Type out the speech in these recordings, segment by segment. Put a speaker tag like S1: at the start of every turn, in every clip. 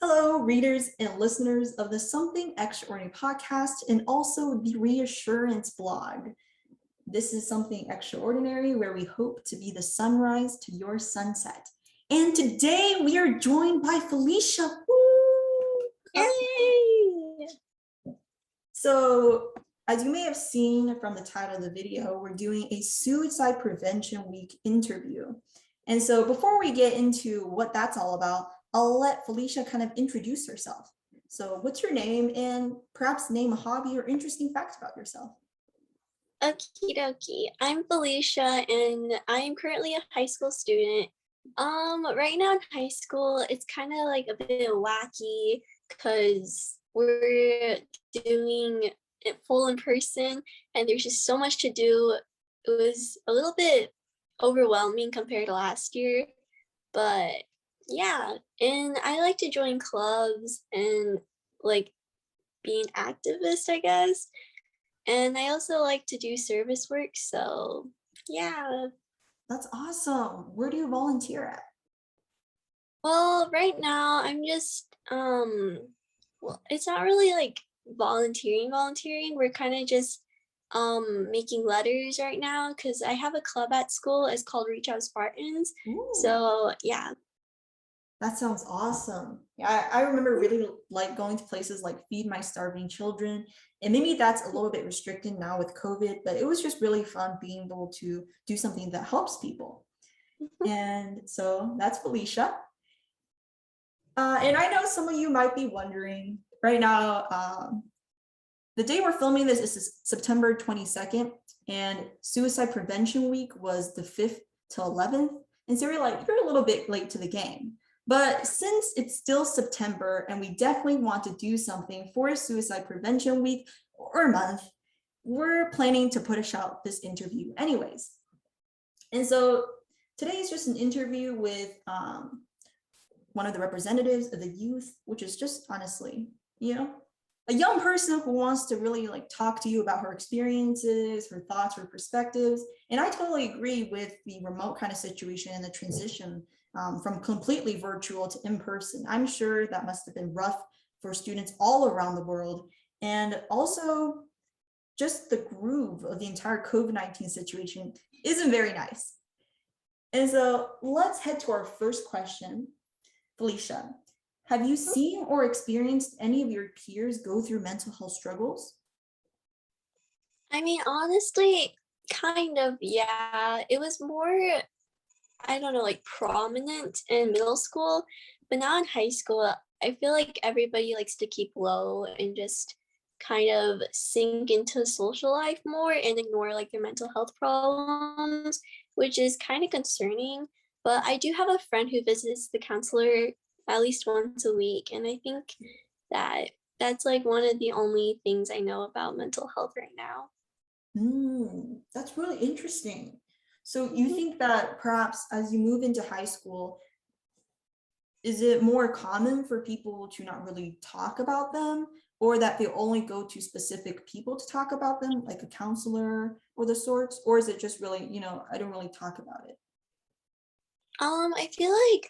S1: Hello, readers and listeners of the Something Extraordinary podcast and also the Reassurance blog. This is Something Extraordinary, where we hope to be the sunrise to your sunset. And today we are joined by Felicia. Woo!
S2: Yay!
S1: So, as you may have seen from the title of the video, we're doing a Suicide Prevention Week interview. And so before we get into what that's all about, I'll let Felicia kind of introduce herself. So what's your name, and perhaps name a hobby or interesting fact about yourself?
S2: Okie dokie. I'm Felicia and I'm currently a high school student. Right now in high school, it's kind of like a bit wacky because we're doing it full in person and there's just so much to do. It was a little bit overwhelming compared to last year, but yeah, and I like to join clubs and like be an activist, I guess. And I also like to do service work, so yeah.
S1: That's awesome. Where do you volunteer at?
S2: Well, right now I'm just well, it's not really like volunteering. We're kind of just making letters right now because I have a club at school. It's called Reach Out Spartans.
S1: Ooh.
S2: So yeah.
S1: That sounds awesome. Yeah, I remember really like going to places like Feed My Starving Children. And maybe that's a little bit restricted now with COVID, but it was just really fun being able to do something that helps people. And so that's Felicia. And I know some of you might be wondering right now, the day we're filming this is September 22nd, and Suicide Prevention Week was the 5th to 11th. And so you're like, you're a little bit late to the game. But since it's still September and we definitely want to do something for Suicide Prevention Week or month, we're planning to put out this interview anyways. And so today is just an interview with one of the representatives of the youth, which is just honestly, a young person who wants to really like talk to you about her experiences, her thoughts, her perspectives. And I totally agree with the remote kind of situation and the transition from completely virtual to in person. I'm sure that must have been rough for students all around the world. And also just the groove of the entire COVID-19 situation isn't very nice. And so let's head to our first question. Felicia, have you seen or experienced any of your peers go through mental health struggles?
S2: I mean, honestly, kind of, yeah. It was more, I don't know, like prominent in middle school, but now in high school, I feel like everybody likes to keep low and just kind of sink into social life more and ignore like their mental health problems, which is kind of concerning. But I do have a friend who visits the counselor at least once a week, and I think that that's like one of the only things I know about mental health right now.
S1: That's really interesting. So you think that perhaps as you move into high school, is it more common for people to not really talk about them, or that they only go to specific people to talk about them, like a counselor or the sorts? Or is it just really, I don't really talk about it?
S2: I feel like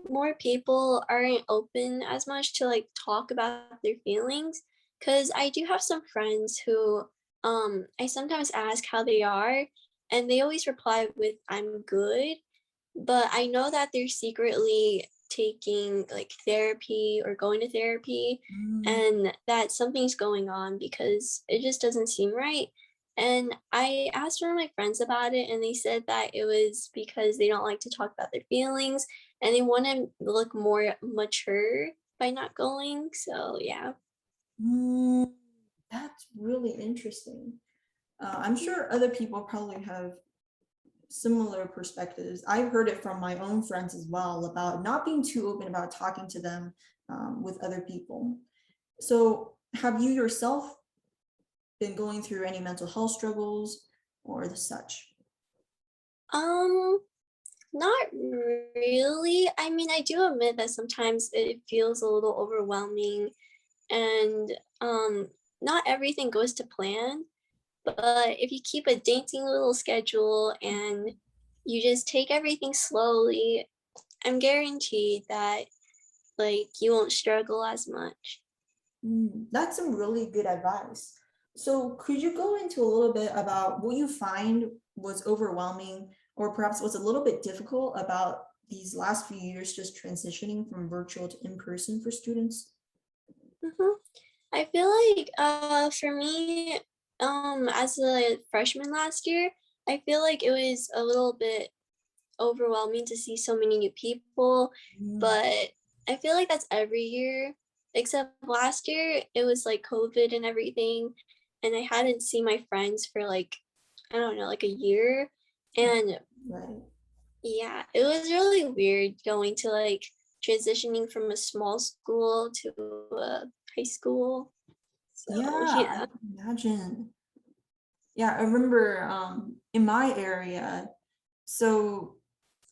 S2: more people aren't open as much to like talk about their feelings because I do have some friends who I sometimes ask how they are and they always reply with I'm good, but I know that they're secretly taking like therapy or going to therapy and that something's going on because it just doesn't seem right. And I asked one of my friends about it, and they said that it was because they don't like to talk about their feelings and they want to look more mature by not going. So, yeah.
S1: That's really interesting. I'm sure other people probably have similar perspectives. I've heard it from my own friends as well about not being too open about talking to them with other people. So have you yourself been going through any mental health struggles or the such?
S2: Um, Not really. I mean, I do admit that sometimes it feels a little overwhelming and not everything goes to plan. But if you keep a dainty little schedule and you just take everything slowly, I'm guaranteed that like you won't struggle as much.
S1: That's some really good advice. So could you go into a little bit about what you find was overwhelming or perhaps was a little bit difficult about these last few years just transitioning from virtual to in-person for students?
S2: Mhm. I feel like for me, as a freshman last year, I feel like it was a little bit overwhelming to see so many new people,
S1: Mm,
S2: but I feel like that's every year, except last year it was like COVID and everything, and I hadn't seen my friends for like, I don't know, like a year. And
S1: right.
S2: yeah, it was really weird going to like transitioning from a small school to a high school. So
S1: Yeah, I
S2: yeah.
S1: can imagine. Yeah, I remember in my area, so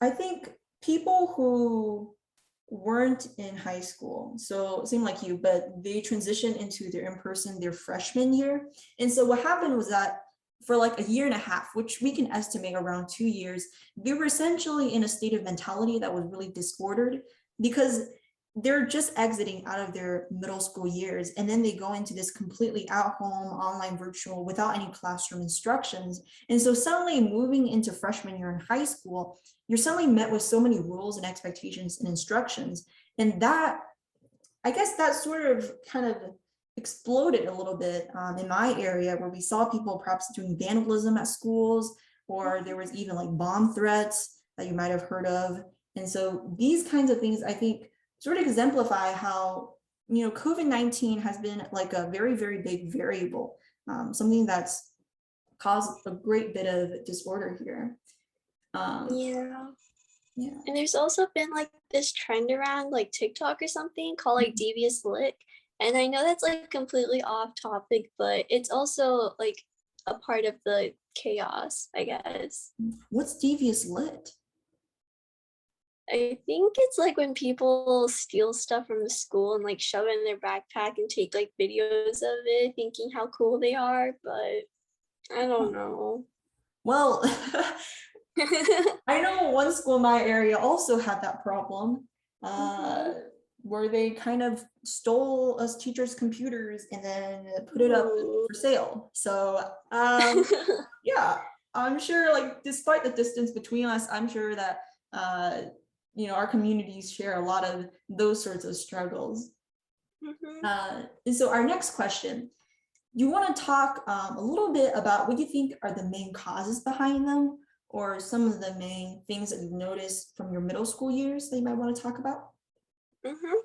S1: I think people who weren't in high school, so same like you, but they transitioned into their in-person their freshman year. And so what happened was that for like a year and a half, which we can estimate around 2 years, they were essentially in a state of mentality that was really disordered because they're just exiting out of their middle school years and then they go into this completely at home online virtual without any classroom instructions. And so suddenly moving into freshman year in high school, you're suddenly met with so many rules and expectations and instructions. And that, I guess that sort of kind of exploded a little bit in my area where we saw people perhaps doing vandalism at schools, or there was even like bomb threats that you might have heard of. And so these kinds of things, I think, sort of exemplify how, COVID-19 has been like a very, very big variable, something that's caused a great bit of disorder here. Um,
S2: Yeah.
S1: yeah.
S2: And there's also been like this trend around like TikTok or something called like Devious Lick. And I know that's like completely off topic, but it's also like a part of the chaos, I guess.
S1: What's devious lit?
S2: I think it's like when people steal stuff from the school and like shove it in their backpack and take like videos of it, thinking how cool they are, but I don't know.
S1: Well, I know one school in my area also had that problem, uh,
S2: Mhm.
S1: where they kind of stole us teachers' computers and then put it up
S2: Ooh.
S1: for sale. So, yeah, I'm sure, like, despite the distance between us, I'm sure that, uh, our communities share a lot of those sorts of struggles.
S2: Mhm.
S1: And so, our next question, you want to talk a little bit about what you think are the main causes behind them, or some of the main things that you've noticed from your middle school years that you might want to talk about?
S2: Mhm.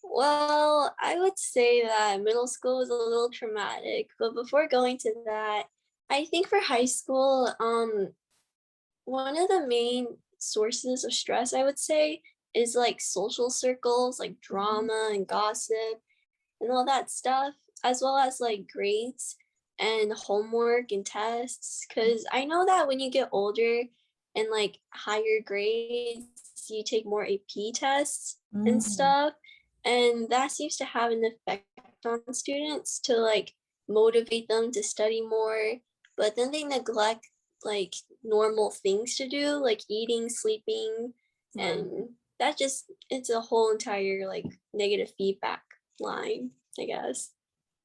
S2: Well, I would say that middle school was a little traumatic, but before going to that, I think for high school, one of the main sources of stress, I would say, is like social circles, like
S1: Mhm.
S2: drama and gossip and all that stuff, as well as like grades and homework and tests. Because I know that when you get older and like higher grades, you take more AP tests and
S1: Mm,
S2: stuff. And that seems to have an effect on students to like motivate them to study more. But then they neglect like normal things to do, like eating, sleeping,
S1: right,
S2: and that just it's a whole entire like negative feedback line, I guess.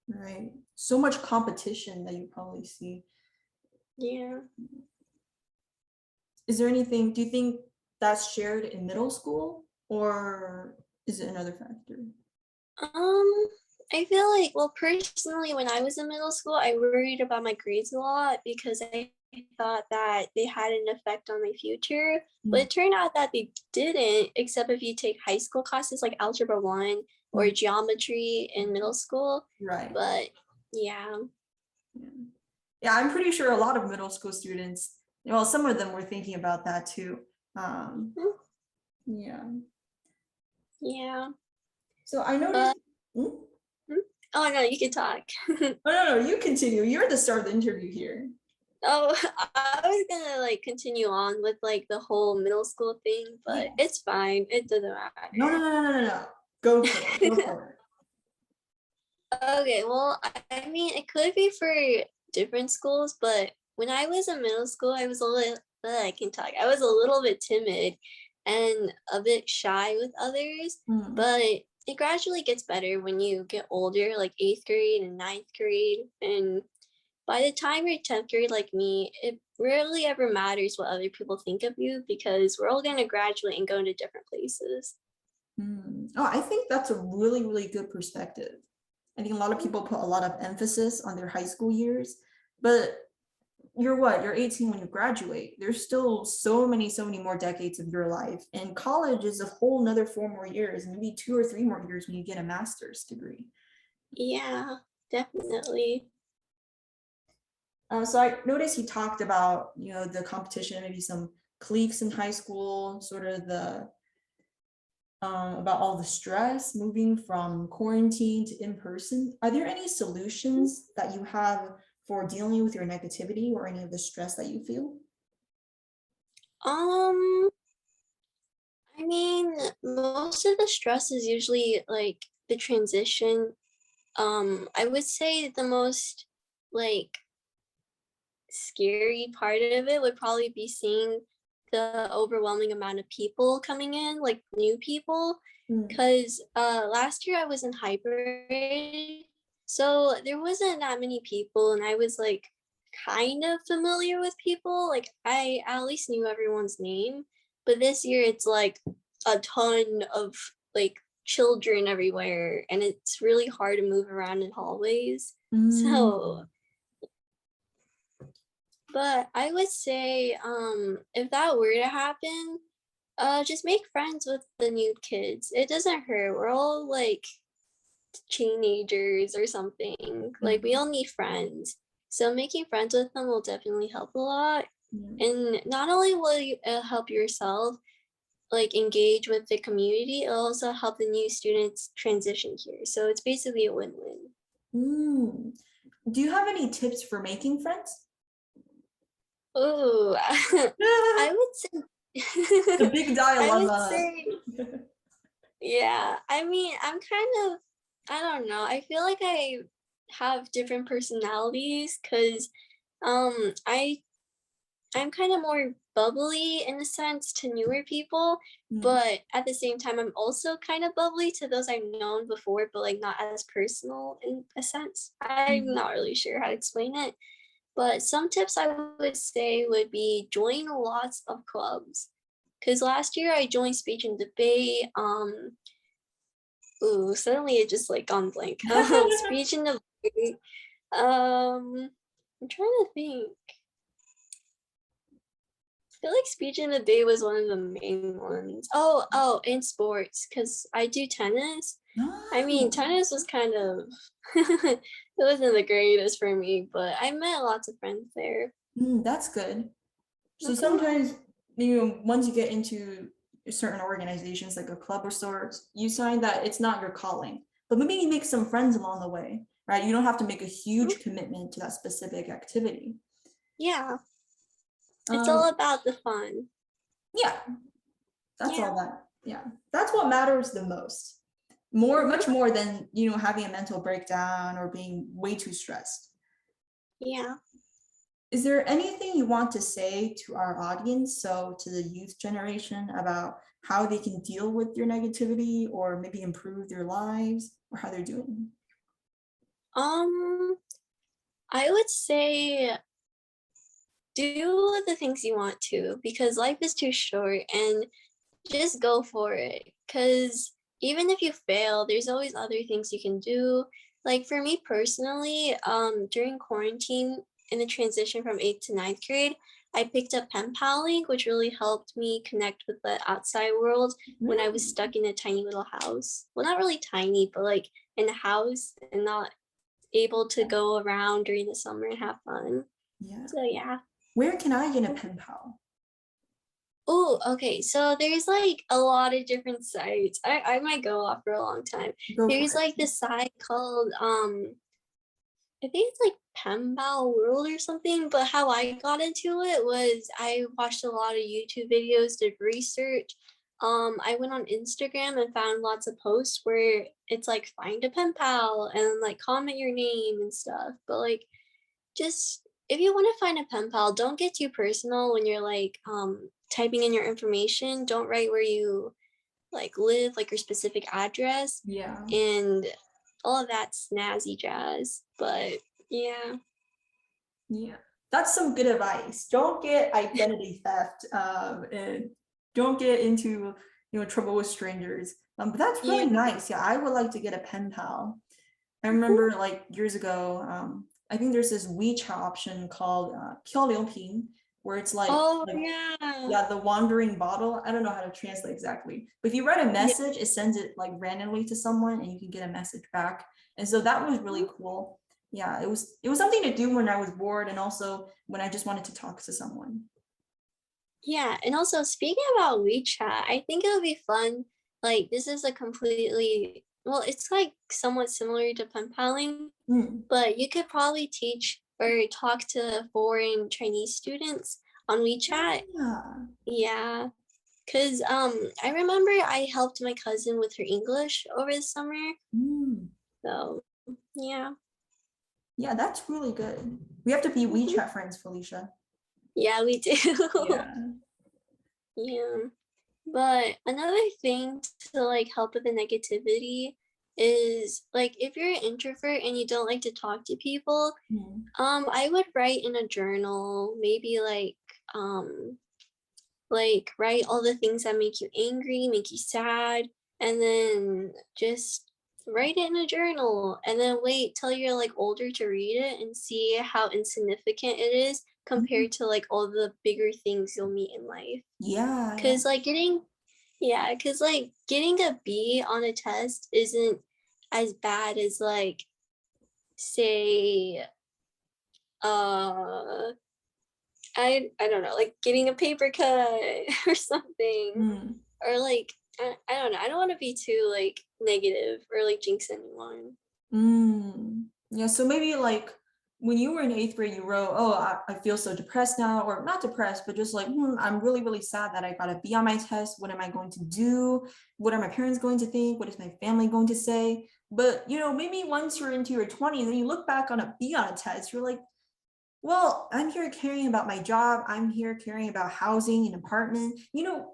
S1: right. So much competition that you probably see.
S2: Yeah.
S1: Is there anything, do you think that's shared in middle school, or is it another factor?
S2: Um, I feel like, well, personally, when I was in middle school, I worried about my grades a lot because I thought that they had an effect on my future. But
S1: Mm,
S2: it turned out that they didn't, except if you take high school classes like Algebra 1 or
S1: mm,
S2: geometry in middle school.
S1: right.
S2: But yeah.
S1: Yeah. Yeah, I'm pretty sure a lot of middle school students, well, some of them were thinking about that too. Um,
S2: Mhm.
S1: yeah.
S2: Yeah.
S1: So I noticed.
S2: But,
S1: Hmm?
S2: mm, oh no, you can talk.
S1: Oh, no, no, you continue. You're the star of the interview here.
S2: Oh, I was gonna like continue on with like the whole middle school thing, but
S1: Yeah.
S2: it's fine. It doesn't
S1: No, no,
S2: matter.
S1: no, no, no, no, no. Go for it. Go for it.
S2: Okay, well, I mean, it could be for different schools, but when I was in middle school, I was a little, I can talk. I was a little bit timid, and a bit shy with others,
S1: Mm.
S2: but it gradually gets better when you get older, like 8th grade and 9th grade. And by the time you're 10th grade, like me, it rarely ever matters what other people think of you because we're all going to graduate and go into different places.
S1: Mm. Oh, I think that's a really, really good perspective. I think a lot of people put a lot of emphasis on their high school years, but you're what? You're 18 when you graduate. There's still so many more decades of your life. And college is a whole nother 4 more years, maybe 2 or 3 more years when you get a master's degree.
S2: Yeah, definitely.
S1: So I noticed you talked about, the competition, maybe some cliques in high school, sort of the about all the stress moving from quarantine to in person. Are there any solutions that you have for dealing with your negativity or any of the stress that you feel?
S2: Um, I mean, most of the stress is usually like the transition. I would say the most like scary part of it would probably be seeing the overwhelming amount of people coming in, like new people.
S1: Mm.
S2: Cause last year I was in hybrid, so there wasn't that many people, and I was like kind of familiar with people. Like I at least knew everyone's name. But this year it's like a ton of like children everywhere, and it's really hard to move around in hallways. So
S1: Mm.
S2: but I would say, if that were to happen, just make friends with the new kids. It doesn't hurt. We're all like teenagers or something. Like we
S1: Mm.
S2: all need friends. So making friends with them will definitely help a lot.
S1: Mm.
S2: And not only will you help yourself like engage with the community, it'll also help the new students transition here. So it's basically a win-win.
S1: Mm. Do you have any tips for making friends?
S2: Oh, I would say
S1: The big
S2: I would
S1: dilemma.
S2: say yeah, I mean, I'm kind of I don't know. I feel like I have different personalities because I'm kind of more bubbly in a sense to newer people,
S1: Mm.
S2: but at the same time I'm also kind of bubbly to those I've known before, but like not as personal in a sense. I'm
S1: Mm.
S2: not really sure how to explain it, but some tips I would say would be join lots of clubs. Because last year I joined speech and debate, ooh, suddenly it just like gone blank. Speech and debate. I'm trying to think. I feel like speech and debate was one of the main ones. And sports, because I do tennis. I mean,
S1: Oh.
S2: tennis was kind of it wasn't the greatest for me, but I met lots of friends there.
S1: That's good. So
S2: Mhm.
S1: sometimes, once you get into certain organizations like a club or sorts, you find that it's not your calling, but maybe you make some friends along the way, right? You don't have to make a huge commitment to that specific activity.
S2: Yeah, it's
S1: Um,
S2: all about the fun.
S1: yeah, that's
S2: Yeah.
S1: all that. Yeah, that's what matters the most. More,
S2: Mhm.
S1: much more than having a mental breakdown or being way too stressed.
S2: Yeah.
S1: Is there anything you want to say to our audience, so to the youth generation, about how they can deal with their negativity or maybe improve their lives or how they're doing?
S2: Um, I would say do the things you want to because life is too short and just go for it. Because even if you fail, there's always other things you can do. Like for me personally, during quarantine in the transition from 8th to 9th grade, I picked up Penpal Link, which really helped me connect with the outside world when I was
S1: Mm.
S2: stuck in a tiny little house. Well, not really tiny, but like in a house and not able to go around during the summer and have fun.
S1: Yeah.
S2: So yeah.
S1: Where can I get a pen pal?
S2: Oh, okay. So there's like a lot of different sites. I might go off for a long time.
S1: Go for
S2: There's
S1: it.
S2: like this site called I think it's like Penpal World or something, but how I got into it was I watched a lot of YouTube videos, did research. I went on Instagram and found lots of posts where it's like find a pen pal and like comment your name and stuff. But like just if you want to find a pen pal, don't get too personal when you're like typing in your information. Don't write where you like live, like your specific address
S1: Yeah.
S2: and all of that snazzy jazz. But yeah.
S1: Yeah. That's some good advice. Don't get identity theft, and don't get into, trouble with strangers. But that's
S2: Yeah.
S1: really nice. Yeah, I would like to get a pen pal. I remember like years ago, I think there's this WeChat option called 漂流瓶, where it's
S2: Oh
S1: like
S2: yeah.
S1: yeah, the wandering bottle. I don't know how to translate exactly, but if you write a
S2: Yeah.
S1: message, it sends it like randomly to someone, and you can get a message back. And so that was really cool. Yeah, it was something to do when I was bored, and also when I just wanted to talk to someone.
S2: Yeah, and also speaking about WeChat, I think it would be fun. Like this is a completely well, it's like somewhat similar to Penpal Link,
S1: Hmm.
S2: but you could probably teach or talk to foreign Chinese students on WeChat.
S1: Yeah.
S2: Yeah, cause I remember I helped my cousin with her English over the summer.
S1: Hmm.
S2: So yeah.
S1: Yeah, that's really good. We have to be
S2: Mhm.
S1: WeChat friends, Felicia.
S2: Yeah, we do.
S1: Yeah.
S2: Yeah. But another thing to like help with the negativity is like if you're an introvert and you don't like to talk to people,
S1: Hmm.
S2: I would write in a journal, maybe like write all the things that make you angry, make you sad, and then just write it in a journal and then wait till you're like older to read it and see how insignificant it is
S1: Mhm.
S2: compared to like all the bigger things you'll meet in life.
S1: Yeah, yeah.
S2: Cause like getting yeah, cause like getting a B on a test isn't as bad as like say uh I don't know, like getting a paper cut or something.
S1: Hmm.
S2: Or like I don't know. I don't want to be too like negative or like jinx anyone.
S1: Mm. Yeah, so maybe like when you were in eighth grade, you wrote, "Oh, I feel so depressed now," or not depressed, but just like, I'm really, really sad that I got a B on my test. What am I going to do? What are my parents going to think? What is my family going to say? But maybe once you're into your 20s and you look back on a B on a test, you're like, well, I'm here caring about my job. I'm here caring about housing and apartment.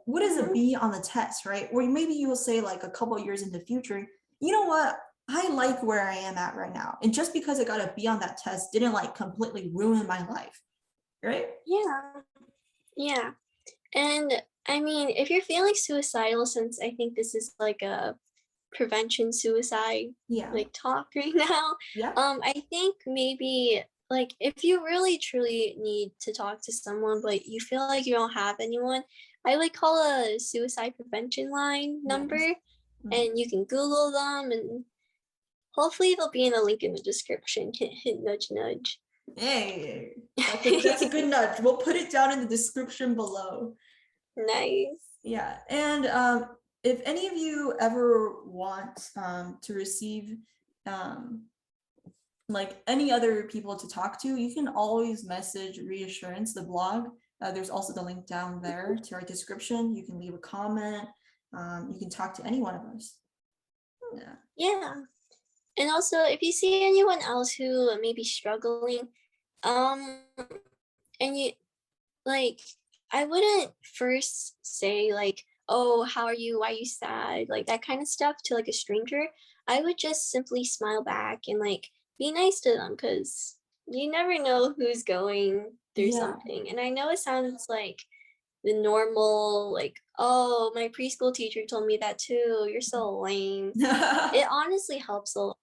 S1: What is a
S2: Mhm.
S1: B on the test, right? Or maybe you'll say like a couple of years in the future, you know what? I like where I am at right now. And just because I got a B on that test didn't like completely ruin my life, right?
S2: Yeah. Yeah. And I mean, if you're feeling suicidal, since I think this is like a prevention suicide
S1: Yeah.
S2: like talk right now,
S1: Yeah.
S2: I think maybe like if you really truly need to talk to someone, but you feel like you don't have anyone, I would call a suicide prevention line
S1: Yes.
S2: number
S1: Mm.
S2: and you can Google them and hopefully there'll be in a link in the description. Hint, hint, nudge, nudge.
S1: Hey, that's a good nudge. We'll put it down in the description below.
S2: Nice.
S1: Yeah, and if any of you ever want to receive um, like any other people to talk to, you can always message Reassurance, the blog. There's also the link down there to our description. You can leave a comment. You can talk to any one of us. Yeah.
S2: Yeah. And also, if you see anyone else who may be struggling, um, and you like, I wouldn't first say like, "Oh, how are you? Why are you sad?" Like that kind of stuff to like a stranger. I would just simply smile back and like be nice to them because you never know who's going through
S1: Yeah.
S2: something. And I know it sounds like the normal, like, "Oh, my preschool teacher told me that too. You're so lame." It honestly helps a lot.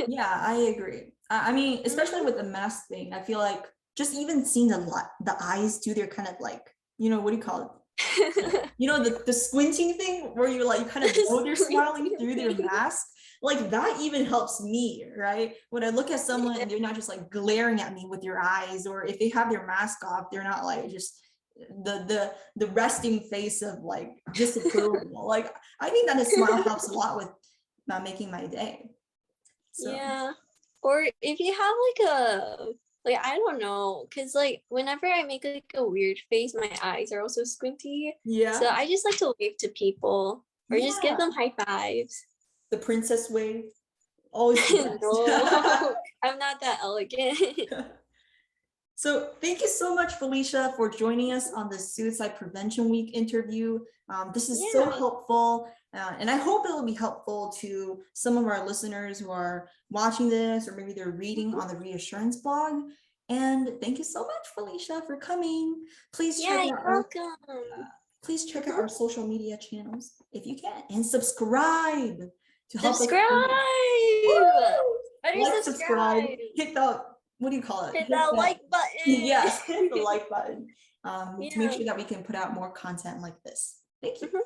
S1: Yeah, I agree. I mean, especially
S2: Mhm.
S1: with the mask thing, I feel like just even seeing the eyes do their kind of like, what do you call it? The squinting thing where you kind of know they're smiling through their
S2: Squinting.
S1: mask. Like that even helps me, right? When I look at someone
S2: Yeah.
S1: and they're not just like glaring at me with their eyes, or if they have their mask off, they're not like just the resting face of like disapproval. Like I think that a smile helps a lot with not making my day. So
S2: Yeah. Or if you have like like I don't know, cause like whenever I make like a weird face, my eyes are also squinty. So
S1: yeah,
S2: I just like to wave to people or just give
S1: yeah,
S2: them high fives.
S1: the princess wave, always the best.
S2: No, I'm not that elegant.
S1: So thank you so much, Felicia, for joining us on the Suicide Prevention Week interview. This is so
S2: Yeah.
S1: helpful, and I hope it will be helpful to some of our listeners who are watching this, or maybe they're reading on the Reassurance blog. And thank you so much, Felicia, for coming. Please check
S2: Yeah,
S1: out
S2: you're
S1: our
S2: welcome.
S1: please check out
S2: Mhm.
S1: our social media channels if you can, and subscribe to help us.
S2: Subscribe.
S1: Woo!
S2: Better
S1: Like, subscribe,
S2: subscribe.
S1: hit the, what do you call it?
S2: Hit
S1: Hit
S2: that
S1: that,
S2: like button.
S1: yes, hit the like button to make
S2: Yeah.
S1: sure that we can put out more content like this. Thank you.
S2: Mhm.